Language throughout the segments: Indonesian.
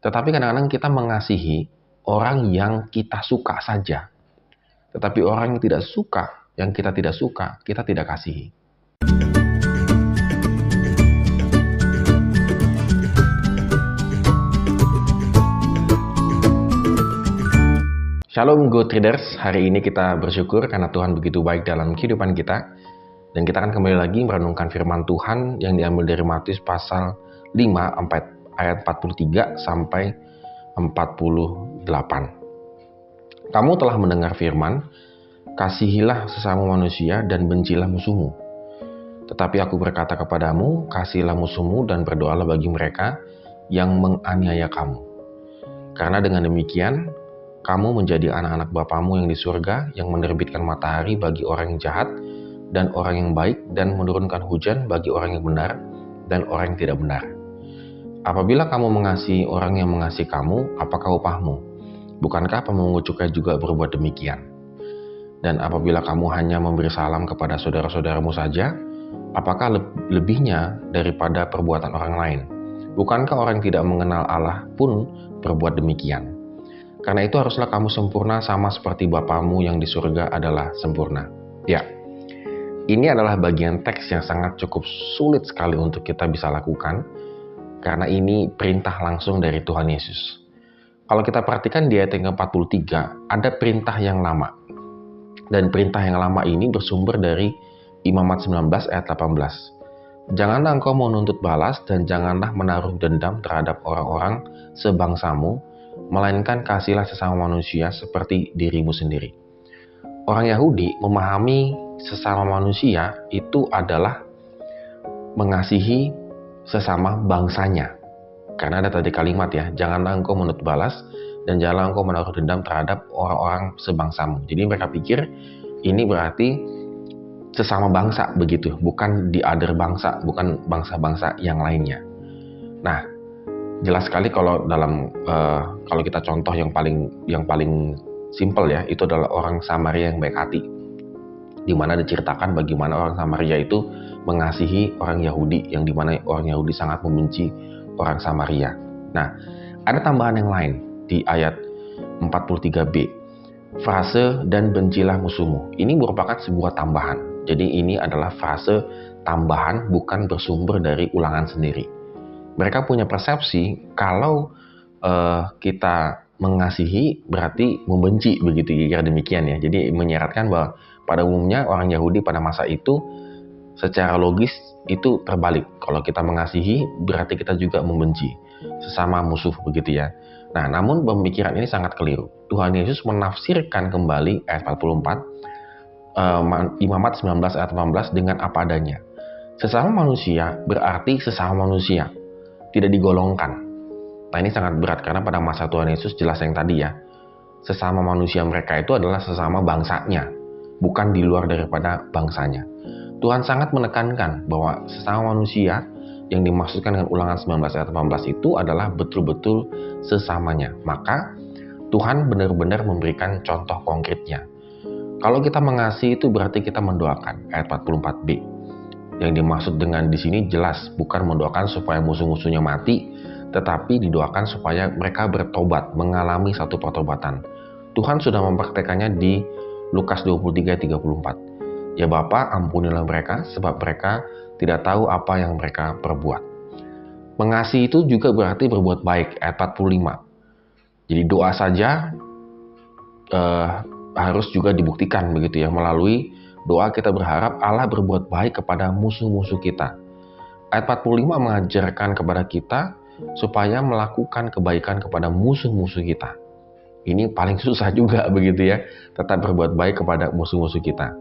Tetapi kadang-kadang kita mengasihi orang yang kita suka saja. Tetapi orang yang tidak suka, yang kita tidak suka, kita tidak kasihi. Shalom Go Traders, hari ini kita bersyukur karena Tuhan begitu baik dalam kehidupan kita. Dan kita akan kembali lagi merenungkan firman Tuhan yang diambil dari Matius pasal 5 ayat 43 sampai 48. Kamu telah mendengar firman, kasihilah sesama manusia dan bencilah musuhmu. Tetapi aku berkata kepadamu, kasihilah musuhmu dan berdoalah bagi mereka yang menganiaya kamu. Karena dengan demikian, kamu menjadi anak-anak Bapamu yang di surga, yang menerbitkan matahari bagi orang yang jahat dan orang yang baik, dan menurunkan hujan bagi orang yang benar dan orang yang tidak benar. Apabila kamu mengasihi orang yang mengasihi kamu, apakah upahmu? Bukankah pemungut cukai juga berbuat demikian? Dan apabila kamu hanya memberi salam kepada saudara-saudaramu saja, apakah lebihnya daripada perbuatan orang lain? Bukankah orang yang tidak mengenal Allah pun berbuat demikian? Karena itu haruslah kamu sempurna sama seperti Bapamu yang di surga adalah sempurna. Ya, ini adalah bagian teks yang sangat cukup sulit sekali untuk kita bisa lakukan, karena ini perintah langsung dari Tuhan Yesus. Kalau kita perhatikan di ayat yang ke-43, ada perintah yang lama. Dan perintah yang lama ini bersumber dari Imamat 19 ayat 18. Janganlah engkau menuntut balas dan janganlah menaruh dendam terhadap orang-orang sebangsamu, melainkan kasihilah sesama manusia seperti dirimu sendiri. Orang Yahudi memahami sesama manusia itu adalah mengasihi sesama bangsanya. Karena ada tadi kalimat ya, janganlah engkau menuntut balas dan janganlah engkau menaruh dendam terhadap orang-orang sebangsamu. Jadi mereka pikir ini berarti sesama bangsa begitu, bukan the other bangsa, bukan bangsa-bangsa yang lainnya. Nah, jelas sekali kalau dalam kalau kita contoh yang paling simpel ya, itu adalah orang Samaria yang baik hati, di mana diceritakan bagaimana orang Samaria itu mengasihi orang Yahudi, yang dimana orang Yahudi sangat membenci orang Samaria. Nah, ada tambahan yang lain di ayat 43b, frase dan bencilah musuhmu. Ini merupakan sebuah tambahan. Jadi ini adalah frase tambahan, bukan bersumber dari ulangan sendiri. Mereka punya persepsi kalau kita mengasihi berarti membenci, begitu kira demikian ya. Jadi menyeratkan bahwa pada umumnya orang Yahudi pada masa itu secara logis itu terbalik. Kalau kita mengasihi berarti kita juga membenci sesama musuh, begitu ya. Nah, namun pemikiran ini sangat keliru. Tuhan Yesus menafsirkan kembali ayat 44 Imamat 19 ayat 18 dengan apa adanya. Sesama manusia berarti sesama manusia, tidak digolongkan. Nah, ini sangat berat karena pada masa Tuhan Yesus jelas yang tadi ya, sesama manusia mereka itu adalah sesama bangsanya, bukan di luar daripada bangsanya. Tuhan sangat menekankan bahwa sesama manusia yang dimaksudkan dengan ulangan 19 ayat 18 itu adalah betul-betul sesamanya. Maka Tuhan benar-benar memberikan contoh konkretnya. Kalau kita mengasihi itu berarti kita mendoakan, ayat 44b. Yang dimaksud dengan di sini jelas bukan mendoakan supaya musuh-musuhnya mati, tetapi didoakan supaya mereka bertobat, mengalami satu pertobatan. Tuhan sudah mempraktekannya di Lukas 23:34. Ya Bapa, ampunilah mereka sebab mereka tidak tahu apa yang mereka perbuat. Mengasihi itu juga berarti berbuat baik, ayat 45. Jadi doa saja harus juga dibuktikan begitu ya, melalui doa kita berharap Allah berbuat baik kepada musuh-musuh kita. Ayat 45 mengajarkan kepada kita supaya melakukan kebaikan kepada musuh-musuh kita. Ini paling susah juga begitu ya, tetap berbuat baik kepada musuh-musuh kita.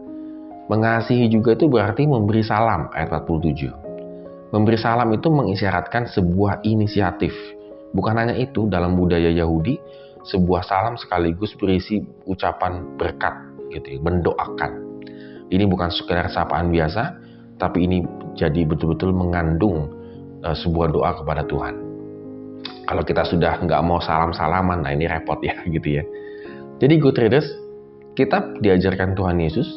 Mengasihi juga itu berarti memberi salam, ayat 47. Memberi salam itu mengisyaratkan sebuah inisiatif. Bukan hanya itu, dalam budaya Yahudi, sebuah salam sekaligus berisi ucapan berkat gitu ya, mendoakan. Ini bukan sekedar sapaan biasa, tapi ini jadi betul-betul mengandung sebuah doa kepada Tuhan. Kalau kita sudah nggak mau salam-salaman, nah ini repot ya gitu ya. Jadi Go Traders, kita diajarkan Tuhan Yesus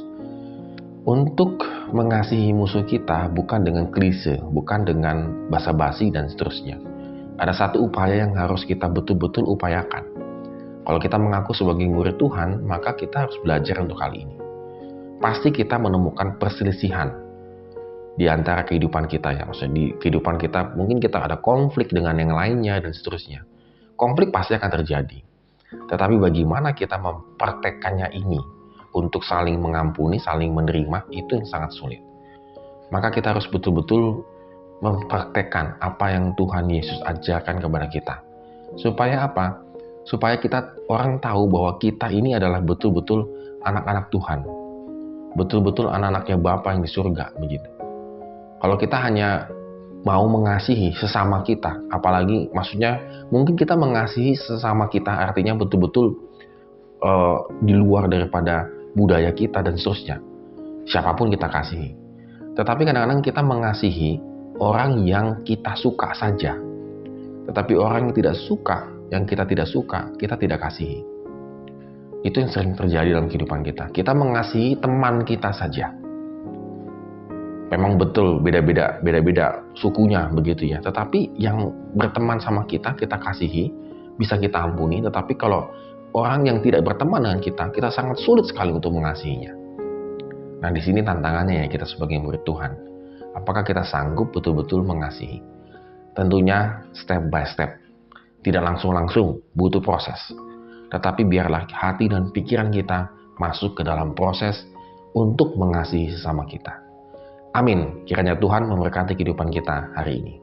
untuk mengasihi musuh kita bukan dengan klise, bukan dengan basa-basi dan seterusnya. Ada satu upaya yang harus kita betul-betul upayakan. Kalau kita mengaku sebagai murid Tuhan, maka kita harus belajar untuk hal ini. Pasti kita menemukan perselisihan di antara kehidupan kita ya. Maksudnya di kehidupan kita mungkin kita ada konflik dengan yang lainnya dan seterusnya. Konflik pasti akan terjadi. Tetapi bagaimana kita mempraktekkannya ini untuk saling mengampuni, saling menerima, itu yang sangat sulit. Maka kita harus betul-betul mempraktekkan apa yang Tuhan Yesus ajarkan kepada kita. Supaya apa? Supaya kita orang tahu bahwa kita ini adalah betul-betul anak-anak Tuhan. Betul-betul anak-anaknya Bapa yang di surga, begitu. Kalau kita hanya mau mengasihi sesama kita, apalagi maksudnya mungkin kita mengasihi sesama kita artinya betul-betul di luar daripada budaya kita dan seterusnya. Siapapun kita kasihi. Tetapi kadang-kadang kita mengasihi orang yang kita suka saja. Tetapi orang yang tidak suka, yang kita tidak suka, kita tidak kasihi. Itu yang sering terjadi dalam kehidupan kita. Kita mengasihi teman kita saja. Memang betul beda-beda sukunya begitu ya. Tetapi yang berteman sama kita kasihi, bisa kita ampuni. Tetapi kalau orang yang tidak berteman dengan kita sangat sulit sekali untuk mengasihinya. Nah, di sini tantangannya ya kita sebagai murid Tuhan. Apakah kita sanggup betul-betul mengasihi? Tentunya step by step. Tidak langsung-langsung, butuh proses. Tetapi biarlah hati dan pikiran kita masuk ke dalam proses untuk mengasihi sesama kita. Amin. Kiranya Tuhan memberkati kehidupan kita hari ini.